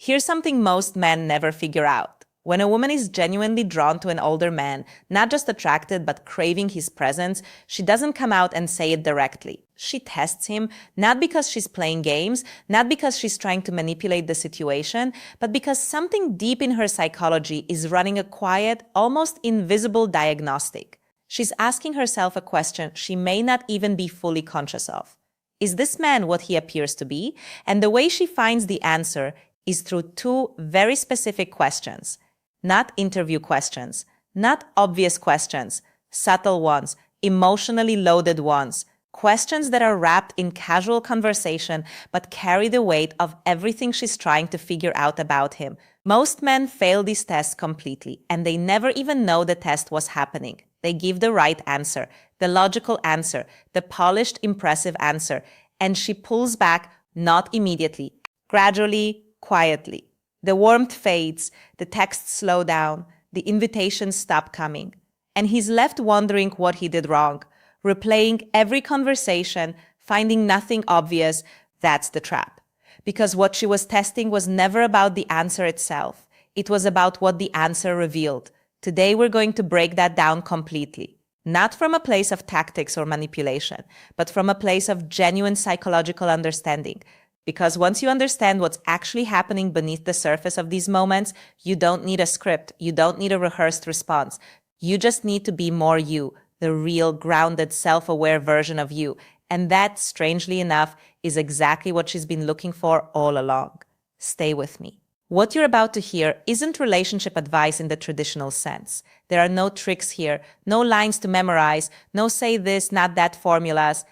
Here's something most men never figure out. When a woman is genuinely drawn to an older man, not just attracted but craving his presence, she doesn't come out and say it directly. She tests him, not because she's playing games, not because she's trying to manipulate the situation, but because something deep in her psychology is running a quiet, almost invisible diagnostic. She's asking herself a question she may not even be fully conscious of. Is this man what he appears to be? And the way she finds the answer is through two very specific questions. Not interview questions, not obvious questions, subtle ones, emotionally loaded ones, questions that are wrapped in casual conversation but carry the weight of everything she's trying to figure out about him. Most men fail these tests completely, and they never even know the test was happening. They give the right answer, the logical answer, the polished, impressive answer, and she pulls back, not immediately, gradually, quietly. The warmth fades, the texts slow down, the invitations stop coming, and he's left wondering what he did wrong, replaying every conversation, finding nothing obvious. That's the trap. Because what she was testing was never about the answer itself. It was about what the answer revealed. Today we're going to break that down completely. Not from a place of tactics or manipulation, but from a place of genuine psychological understanding. Because once you understand what's actually happening beneath the surface of these moments, you don't need a script, you don't need a rehearsed response. You just need to be more you, the real, grounded, self-aware version of you. And that, strangely enough, is exactly what she's been looking for all along. Stay with me. What you're about to hear isn't relationship advice in the traditional sense. There are no tricks here, no lines to memorize, no say this, not that formulas.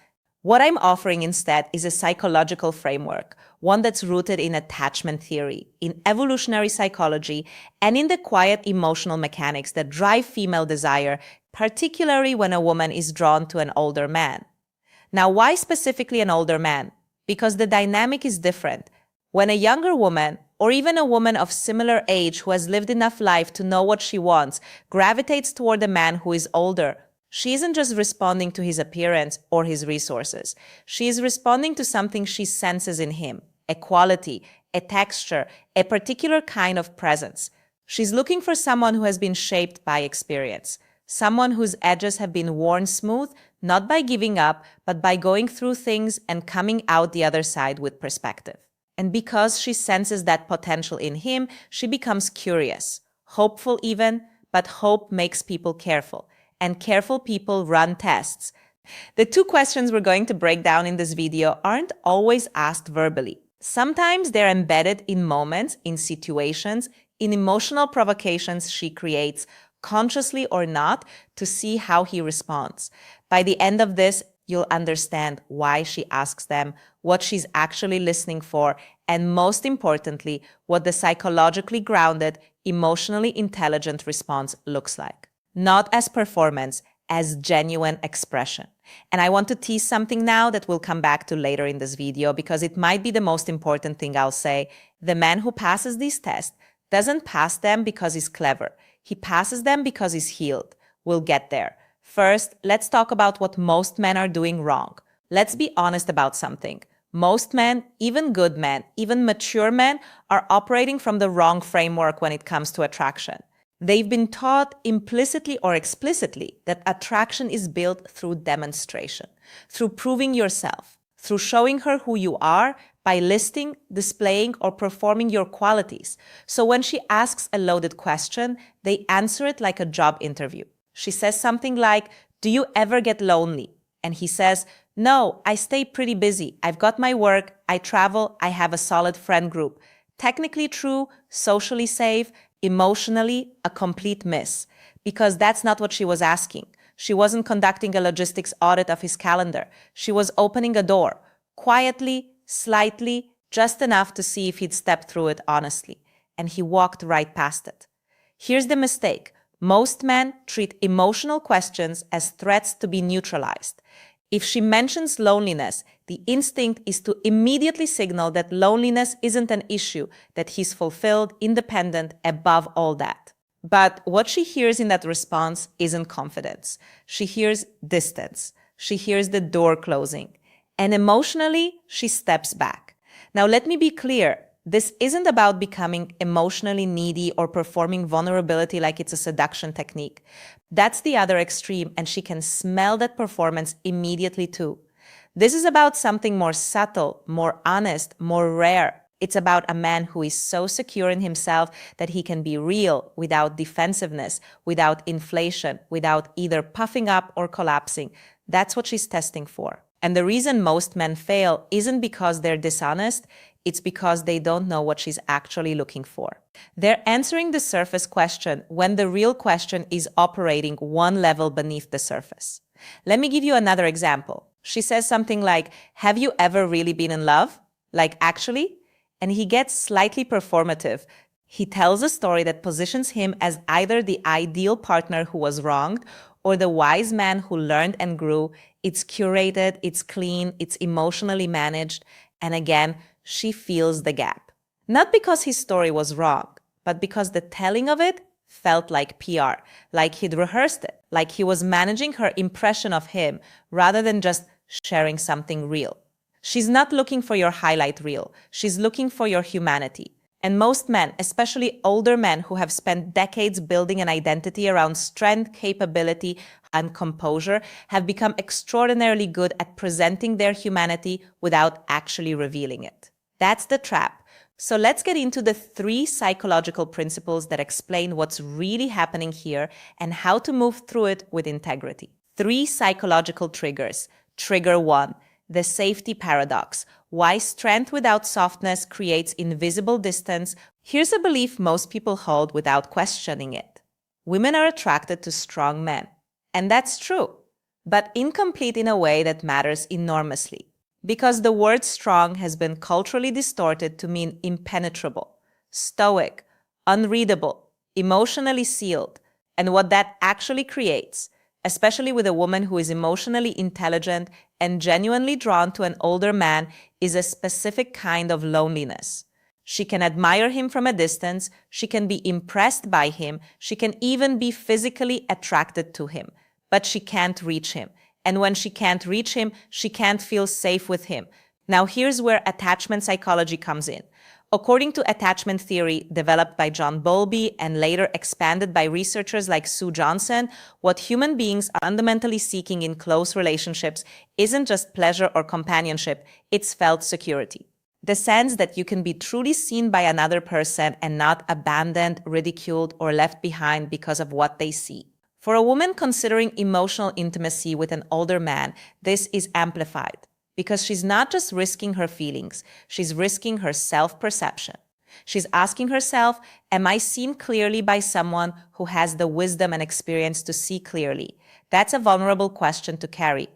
What I'm offering instead is a psychological framework, one that's rooted in attachment theory, in evolutionary psychology, and in the quiet emotional mechanics that drive female desire, particularly when a woman is drawn to an older man. Now, why specifically an older man? Because the dynamic is different. When a younger woman, or even a woman of similar age who has lived enough life to know what she wants, gravitates toward a man who is older, she isn't just responding to his appearance or his resources. She is responding to something she senses in him, a quality, a texture, a particular kind of presence. She's looking for someone who has been shaped by experience, someone whose edges have been worn smooth, not by giving up, but by going through things and coming out the other side with perspective. And because she senses that potential in him, she becomes curious, hopeful even, but hope makes people careful. And careful people run tests. The two questions we're going to break down in this video aren't always asked verbally. Sometimes they're embedded in moments, in situations, in emotional provocations she creates, consciously or not, to see how he responds. By the end of this, you'll understand why she asks them, what she's actually listening for, and most importantly, what the psychologically grounded, emotionally intelligent response looks like. Not as performance, as genuine expression. And I want to tease something now that we'll come back to later in this video because it might be the most important thing I'll say. The man who passes these tests doesn't pass them because he's clever. He passes them because he's healed. We'll get there. First, let's talk about what most men are doing wrong. Let's be honest about something. Most men, even good men, even mature men, are operating from the wrong framework when it comes to attraction. They've been taught implicitly or explicitly that attraction is built through demonstration, through proving yourself, through showing her who you are by listing, displaying, or performing your qualities. So when she asks a loaded question, they answer it like a job interview. She says something like, "Do you ever get lonely?" And he says, "No, I stay pretty busy. I've got my work, I travel, I have a solid friend group." Technically true, socially safe, emotionally a complete miss, because that's not what she was asking. She wasn't conducting a logistics audit of his calendar. She was opening a door, quietly, slightly, just enough to see if he'd step through it honestly. And he walked right past it. Here's the mistake. Most men treat emotional questions as threats to be neutralized. If she mentions loneliness, the instinct is to immediately signal that loneliness isn't an issue, that he's fulfilled, independent, above all that. But what she hears in that response isn't confidence. She hears distance. She hears the door closing. And emotionally, she steps back. Now, let me be clear. This isn't about becoming emotionally needy or performing vulnerability like it's a seduction technique. That's the other extreme, and she can smell that performance immediately too. This is about something more subtle, more honest, more rare. It's about a man who is so secure in himself that he can be real without defensiveness, without inflation, without either puffing up or collapsing. That's what she's testing for. And the reason most men fail isn't because they're dishonest, it's because they don't know what she's actually looking for. They're answering the surface question when the real question is operating one level beneath the surface. Let me give you another example. She says something like, "Have you ever really been in love? Like, actually?" And he gets slightly performative. He tells a story that positions him as either the ideal partner who was wronged or the wise man who learned and grew. It's curated, it's clean, it's emotionally managed. And again, she feels the gap. Not because his story was wrong, but because the telling of it felt like PR, like he'd rehearsed it, like he was managing her impression of him rather than just sharing something real. She's not looking for your highlight reel. She's looking for your humanity. And most men, especially older men who have spent decades building an identity around strength, capability, and composure, have become extraordinarily good at presenting their humanity without actually revealing it. That's the trap. So let's get into the 3 psychological principles that explain what's really happening here and how to move through it with integrity. 3 psychological triggers. Trigger 1. The safety paradox. Why strength without softness creates invisible distance. Here's a belief most people hold without questioning it. Women are attracted to strong men. And that's true, but incomplete in a way that matters enormously. Because the word strong has been culturally distorted to mean impenetrable, stoic, unreadable, emotionally sealed. And what that actually creates, especially with a woman who is emotionally intelligent and genuinely drawn to an older man, is a specific kind of loneliness. She can admire him from a distance, she can be impressed by him, she can even be physically attracted to him, but she can't reach him. And when she can't reach him, she can't feel safe with him. Now here's where attachment psychology comes in. According to attachment theory developed by John Bowlby and later expanded by researchers like Sue Johnson, what human beings are fundamentally seeking in close relationships isn't just pleasure or companionship, it's felt security. The sense that you can be truly seen by another person and not abandoned, ridiculed, or left behind because of what they see. For a woman considering emotional intimacy with an older man, this is amplified. Because she's not just risking her feelings, she's risking her self-perception. She's asking herself, am I seen clearly by someone who has the wisdom and experience to see clearly? That's a vulnerable question to carry.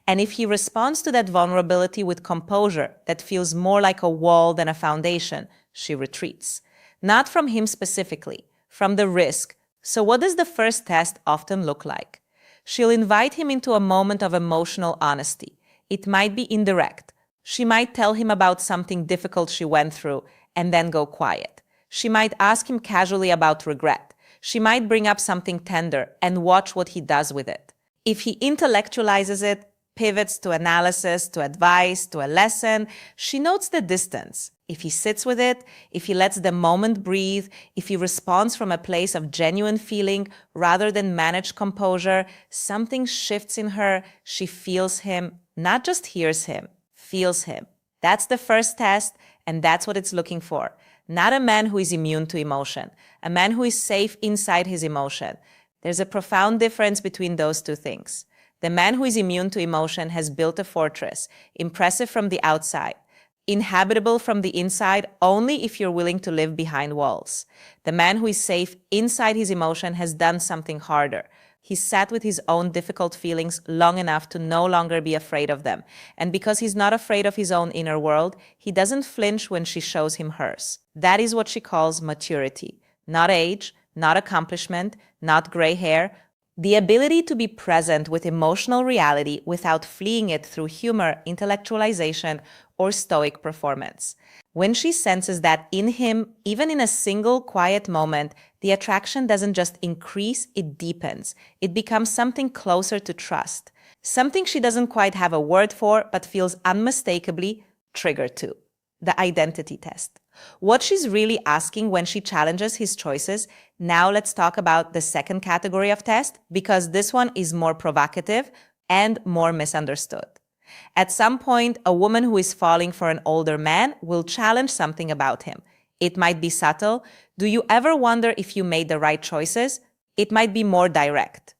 And if he responds to that vulnerability with composure that feels more like a wall than a foundation, she retreats. Not from him specifically, from the risk. So what does the first test often look like? She'll invite him into a moment of emotional honesty. It might be indirect. She might tell him about something difficult she went through and then go quiet. She might ask him casually about regret. She might bring up something tender and watch what he does with it. If he intellectualizes it, pivots to analysis, to advice, to a lesson, she notes the distance. If he sits with it, if he lets the moment breathe, if he responds from a place of genuine feeling rather than managed composure, something shifts in her. She feels him, not just hears him, feels him. That's the first test, and that's what it's looking for. Not a man who is immune to emotion, a man who is safe inside his emotion. There's a profound difference between those two things. The man who is immune to emotion has built a fortress, impressive from the outside, inhabitable from the inside only if you're willing to live behind walls. The man who is safe inside his emotion has done something harder. He sat with his own difficult feelings long enough to no longer be afraid of them. And because he's not afraid of his own inner world, he doesn't flinch when she shows him hers. That is what she calls maturity. Not age, not accomplishment, not gray hair. The ability to be present with emotional reality without fleeing it through humor, intellectualization, or stoic performance. When she senses that in him, even in a single quiet moment, the attraction doesn't just increase, it deepens. It becomes something closer to trust. Something she doesn't quite have a word for, but feels unmistakably triggered to. the identity test. What she's really asking when she challenges his choices. Now let's talk about the second category of test, because this one is more provocative and more misunderstood. At some point, a woman who is falling for an older man will challenge something about him. It might be subtle. Do you ever wonder if you made the right choices? It might be more direct.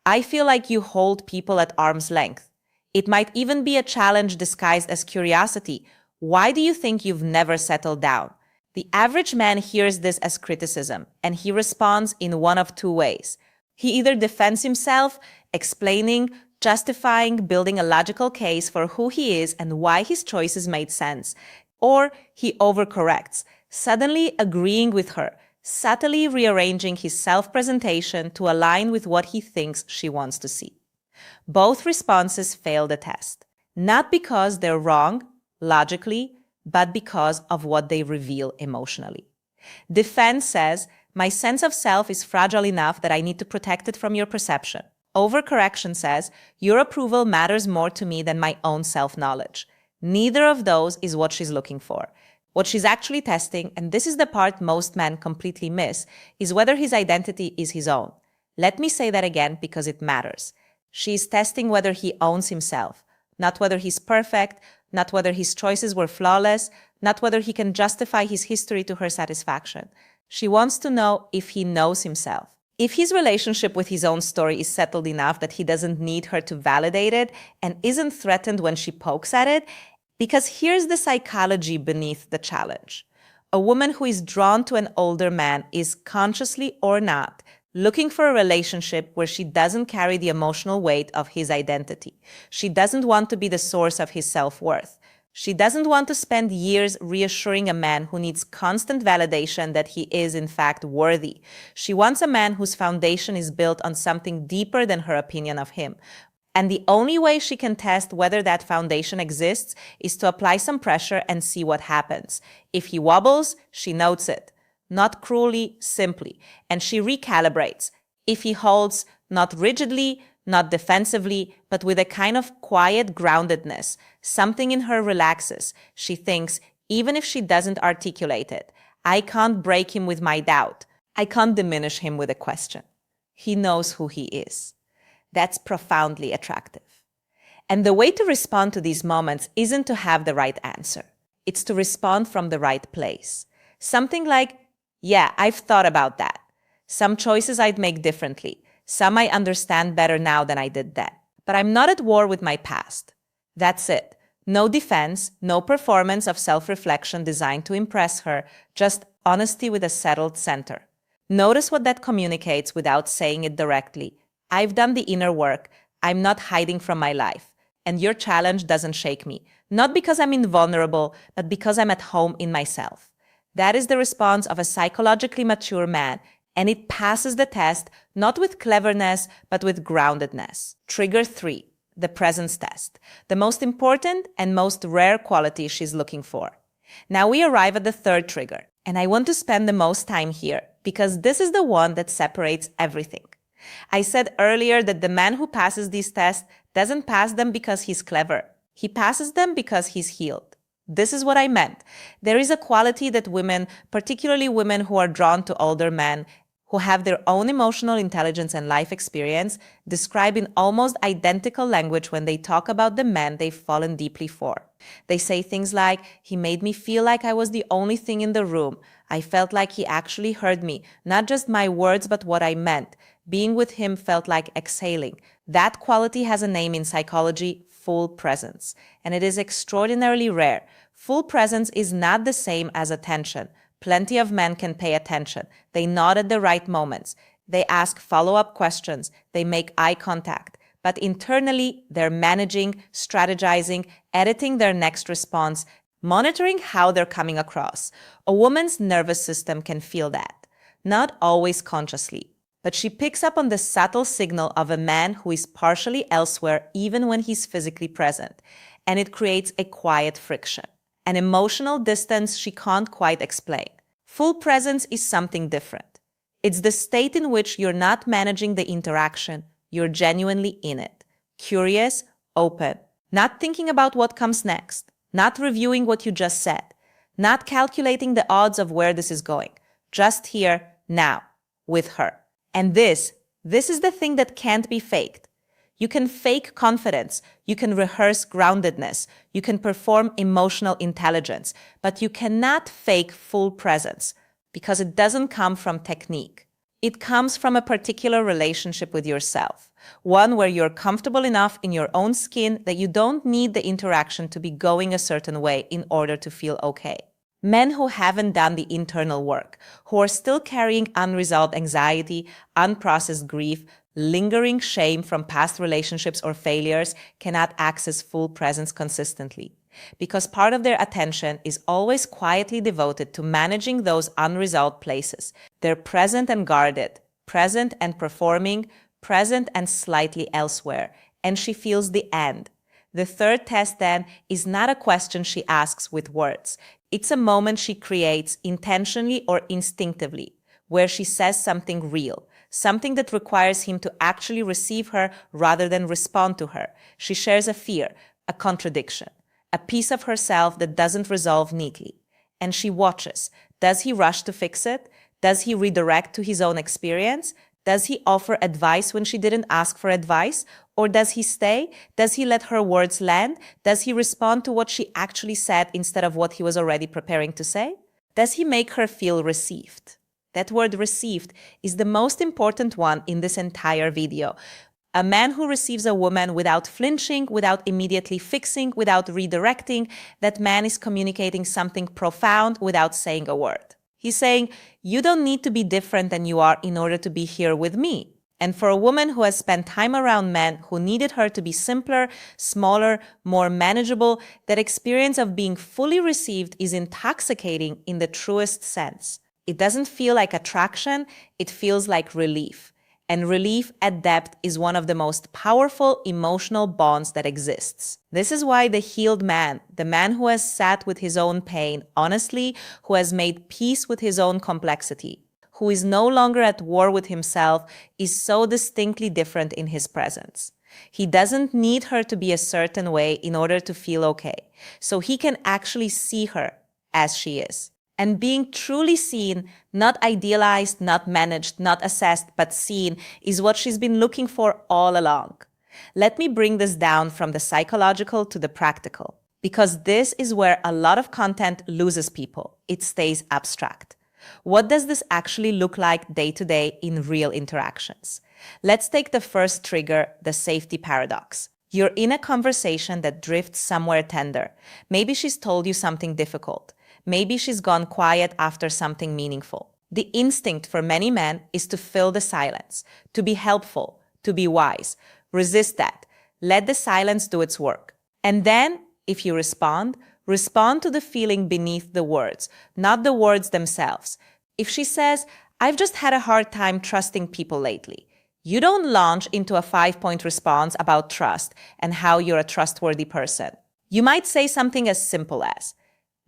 I feel like you hold people at arm's length. It might even be a challenge disguised as curiosity. Why do you think you've never settled down? The average man hears this as criticism, and he responds in one of two ways. He either defends himself, explaining, justifying, building a logical case for who he is and why his choices made sense, or he overcorrects, suddenly agreeing with her, subtly rearranging his self-presentation to align with what he thinks she wants to see. Both responses fail the test, not because they're wrong, logically, but because of what they reveal emotionally. Defense says, my sense of self is fragile enough that I need to protect it from your perception. Overcorrection says, your approval matters more to me than my own self-knowledge. Neither of those is what she's looking for. What she's actually testing, and this is the part most men completely miss, is whether his identity is his own. Let me say that again because it matters. She's testing whether he owns himself, not whether he's perfect, not whether his choices were flawless, not whether he can justify his history to her satisfaction. She wants to know if he knows himself. If his relationship with his own story is settled enough that he doesn't need her to validate it and isn't threatened when she pokes at it, because here's the psychology beneath the challenge. A woman who is drawn to an older man is, consciously or not, looking for a relationship where she doesn't carry the emotional weight of his identity. She doesn't want to be the source of his self-worth. She doesn't want to spend years reassuring a man who needs constant validation that he is in fact worthy. She wants a man whose foundation is built on something deeper than her opinion of him. And the only way she can test whether that foundation exists is to apply some pressure and see what happens. If he wobbles, she notes it. Not cruelly, simply. And she recalibrates. If he holds, not rigidly, not defensively, but with a kind of quiet groundedness, something in her relaxes. She thinks, even if she doesn't articulate it, I can't break him with my doubt. I can't diminish him with a question. He knows who he is. That's profoundly attractive. And the way to respond to these moments isn't to have the right answer. It's to respond from the right place. Something like, yeah, I've thought about that. Some choices I'd make differently. Some I understand better now than I did then. But I'm not at war with my past. That's it. No defense, no performance of self-reflection designed to impress her, just honesty with a settled center. Notice what that communicates without saying it directly. I've done the inner work. I'm not hiding from my life. And your challenge doesn't shake me. Not because I'm invulnerable, but because I'm at home in myself. That is the response of a psychologically mature man, and it passes the test not with cleverness, but with groundedness. Trigger 3, the presence test, the most important and most rare quality she's looking for. Now we arrive at the third trigger, and I want to spend the most time here because this is the one that separates everything. I said earlier that the man who passes these tests doesn't pass them because he's clever. He passes them because he's healed. This is what I meant. There is a quality that women, particularly women who are drawn to older men, who have their own emotional intelligence and life experience, describe in almost identical language when they talk about the men they've fallen deeply for. They say things like, he made me feel like I was the only thing in the room. I felt like he actually heard me, not just my words, but what I meant. Being with him felt like exhaling. That quality has a name in psychology, full presence, and it is extraordinarily rare. Full presence is not the same as attention. Plenty of men can pay attention. They nod at the right moments. They ask follow-up questions. They make eye contact. But internally, they're managing, strategizing, editing their next response, monitoring how they're coming across. A woman's nervous system can feel that. Not always consciously, but she picks up on the subtle signal of a man who is partially elsewhere even when he's physically present. And it creates a quiet friction. An emotional distance she can't quite explain. Full presence is something different. It's the state in which you're not managing the interaction, you're genuinely in it. Curious, open, not thinking about what comes next, not reviewing what you just said. not calculating the odds of where this is going, just here, now, with her. And this is the thing that can't be faked. You can fake confidence, you can rehearse groundedness, you can perform emotional intelligence, but you cannot fake full presence because it doesn't come from technique. It comes from a particular relationship with yourself, one where you're comfortable enough in your own skin that you don't need the interaction to be going a certain way in order to feel okay. Men who haven't done the internal work, who are still carrying unresolved anxiety, unprocessed grief, lingering shame from past relationships or failures, cannot access full presence consistently. Because part of their attention is always quietly devoted to managing those unresolved places. They're present and guarded, present and performing, present and slightly elsewhere, and she feels the end. The third test, then, is not a question she asks with words. It's a moment she creates intentionally or instinctively, where she says something real, something that requires him to actually receive her rather than respond to her. She shares a fear, a contradiction, a piece of herself that doesn't resolve neatly. And she watches. Does he rush to fix it? Does he redirect to his own experience? Does he offer advice when she didn't ask for advice? Or does he stay? Does he let her words land? Does he respond to what she actually said instead of what he was already preparing to say? Does he make her feel received? That word received is the most important one in this entire video. A man who receives a woman without flinching, without immediately fixing, without redirecting, that man is communicating something profound without saying a word. He's saying, you don't need to be different than you are in order to be here with me. And for a woman who has spent time around men who needed her to be simpler, smaller, more manageable, that experience of being fully received is intoxicating in the truest sense. It doesn't feel like attraction, it feels like relief. And relief at depth is one of the most powerful emotional bonds that exists. This is why the healed man, the man who has sat with his own pain honestly, who has made peace with his own complexity, who is no longer at war with himself, is so distinctly different in his presence. He doesn't need her to be a certain way in order to feel okay, so he can actually see her as she is. And being truly seen, not idealized, not managed, not assessed, but seen, is what she's been looking for all along. Let me bring this down from the psychological to the practical, because this is where a lot of content loses people. It stays abstract. What does this actually look like day to day in real interactions? Let's take the first trigger, the safety paradox. You're in a conversation that drifts somewhere tender. Maybe she's told you something difficult. Maybe she's gone quiet after something meaningful. The instinct for many men is to fill the silence, to be helpful, to be wise. Resist that. Let the silence do its work. And then, if you respond to the feeling beneath the words, not the words themselves. If she says, I've just had a hard time trusting people lately, you don't launch into a 5-point response about trust and how you're a trustworthy person. You might say something as simple as,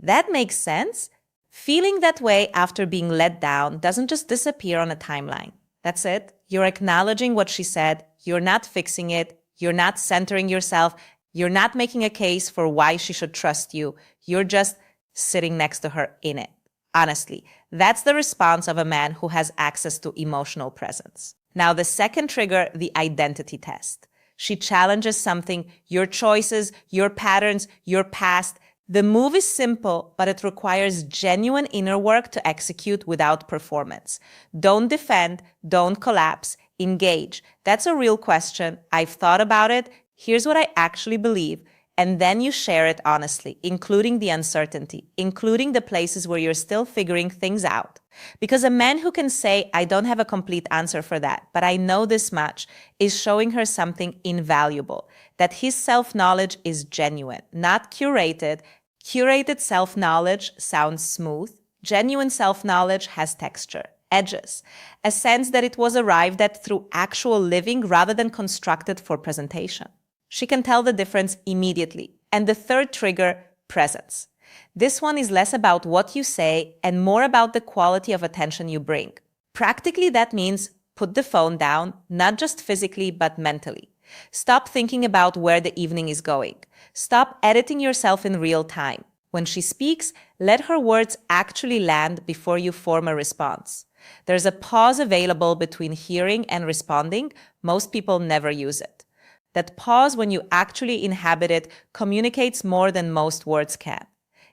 that makes sense. Feeling that way after being let down doesn't just disappear on a timeline. That's it. You're acknowledging what she said. You're not fixing it. You're not centering yourself. You're not making a case for why she should trust you. You're just sitting next to her in it. Honestly, that's the response of a man who has access to emotional presence. Now, the second trigger, the identity test. She challenges something, your choices, your patterns, your past. The move is simple, but it requires genuine inner work to execute without performance. Don't defend, don't collapse, engage. That's a real question. I've thought about it. Here's what I actually believe. And then you share it honestly, including the uncertainty, including the places where you're still figuring things out. Because a man who can say, I don't have a complete answer for that, but I know this much, is showing her something invaluable, that his self-knowledge is genuine, not curated. Curated self-knowledge sounds smooth. Genuine self-knowledge has texture, edges, a sense that it was arrived at through actual living rather than constructed for presentation. She can tell the difference immediately. And the third trigger, presence. This one is less about what you say and more about the quality of attention you bring. Practically, that means put the phone down, not just physically, but mentally. Stop thinking about where the evening is going. Stop editing yourself in real time. When she speaks, let her words actually land before you form a response. There's a pause available between hearing and responding. Most people never use it. That pause, when you actually inhabit it, communicates more than most words can.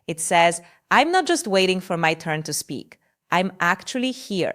It says, I'm not just waiting for my turn to speak. I'm actually here.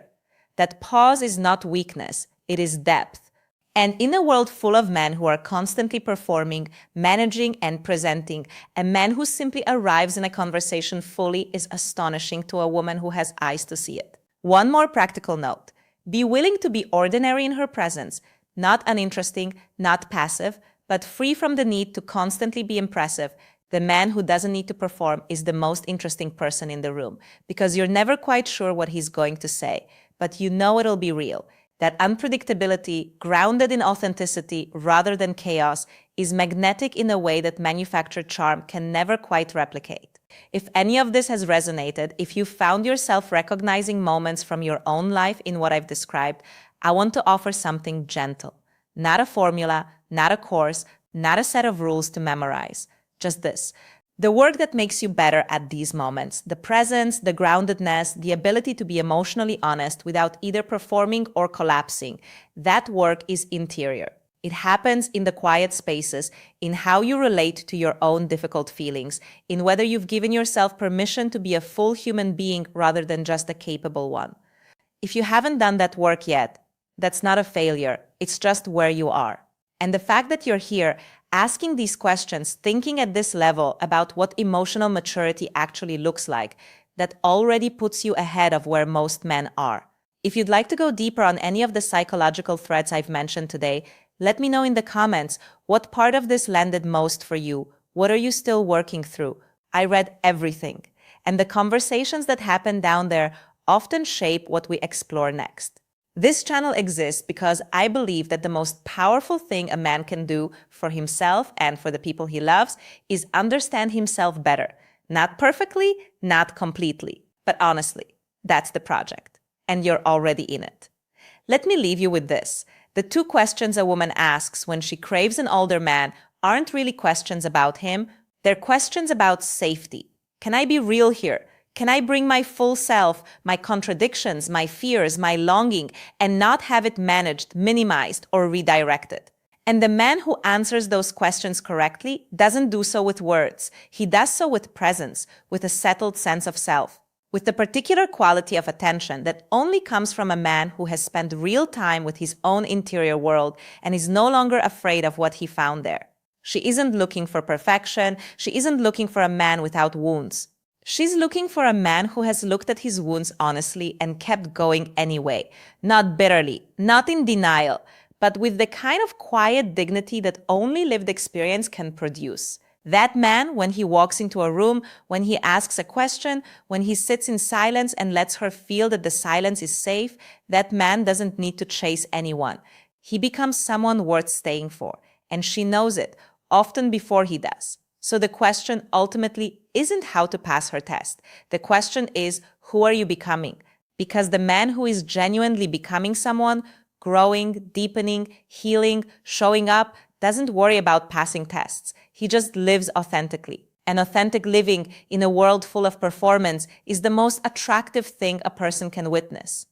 That pause is not weakness, it is depth. And in a world full of men who are constantly performing, managing, and presenting, a man who simply arrives in a conversation fully is astonishing to a woman who has eyes to see it. One more practical note. Be willing to be ordinary in her presence, not uninteresting, not passive, but free from the need to constantly be impressive. The man who doesn't need to perform is the most interesting person in the room, because you're never quite sure what he's going to say, but you know it'll be real. That unpredictability, grounded in authenticity rather than chaos, is magnetic in a way that manufactured charm can never quite replicate. If any of this has resonated, if you found yourself recognizing moments from your own life in what I've described, I want to offer something gentle. Not a formula, not a course, not a set of rules to memorize. Just this. The work that makes you better at these moments, the presence, the groundedness, the ability to be emotionally honest without either performing or collapsing, that work is interior. It happens in the quiet spaces, in how you relate to your own difficult feelings, in whether you've given yourself permission to be a full human being rather than just a capable one. If you haven't done that work yet, that's not a failure, it's just where you are. And the fact that you're here, asking these questions, thinking at this level about what emotional maturity actually looks like, that already puts you ahead of where most men are. If you'd like to go deeper on any of the psychological threads I've mentioned today, let me know in the comments what part of this landed most for you. What are you still working through? I read everything. And the conversations that happen down there often shape what we explore next. This channel exists because I believe that the most powerful thing a man can do for himself and for the people he loves is understand himself better. Not perfectly, not completely, but honestly, that's the project. And you're already in it. Let me leave you with this. The two questions a woman asks when she craves an older man aren't really questions about him. They're questions about safety. Can I be real here? Can I bring my full self, my contradictions, my fears, my longing, and not have it managed, minimized, or redirected? And the man who answers those questions correctly doesn't do so with words. He does so with presence, with a settled sense of self, with the particular quality of attention that only comes from a man who has spent real time with his own interior world and is no longer afraid of what he found there. She isn't looking for perfection. She isn't looking for a man without wounds. She's looking for a man who has looked at his wounds honestly and kept going anyway, not bitterly, not in denial, but with the kind of quiet dignity that only lived experience can produce. That man, when he walks into a room, when he asks a question, when he sits in silence and lets her feel that the silence is safe, that man doesn't need to chase anyone. He becomes someone worth staying for, and she knows it, often before he does. So the question ultimately isn't how to pass her test. The question is, who are you becoming? Because the man who is genuinely becoming someone, growing, deepening, healing, showing up, doesn't worry about passing tests. He just lives authentically. And authentic living in a world full of performance is the most attractive thing a person can witness.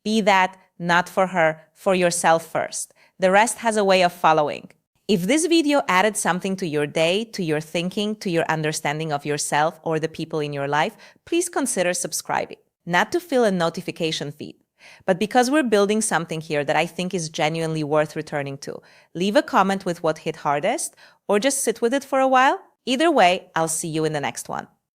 Be that, not for her, for yourself first. The rest has a way of following. If this video added something to your day, to your thinking, to your understanding of yourself or the people in your life, please consider subscribing. Not to fill a notification feed, but because we're building something here that I think is genuinely worth returning to. Leave a comment with what hit hardest, or just sit with it for a while. Either way, I'll see you in the next one.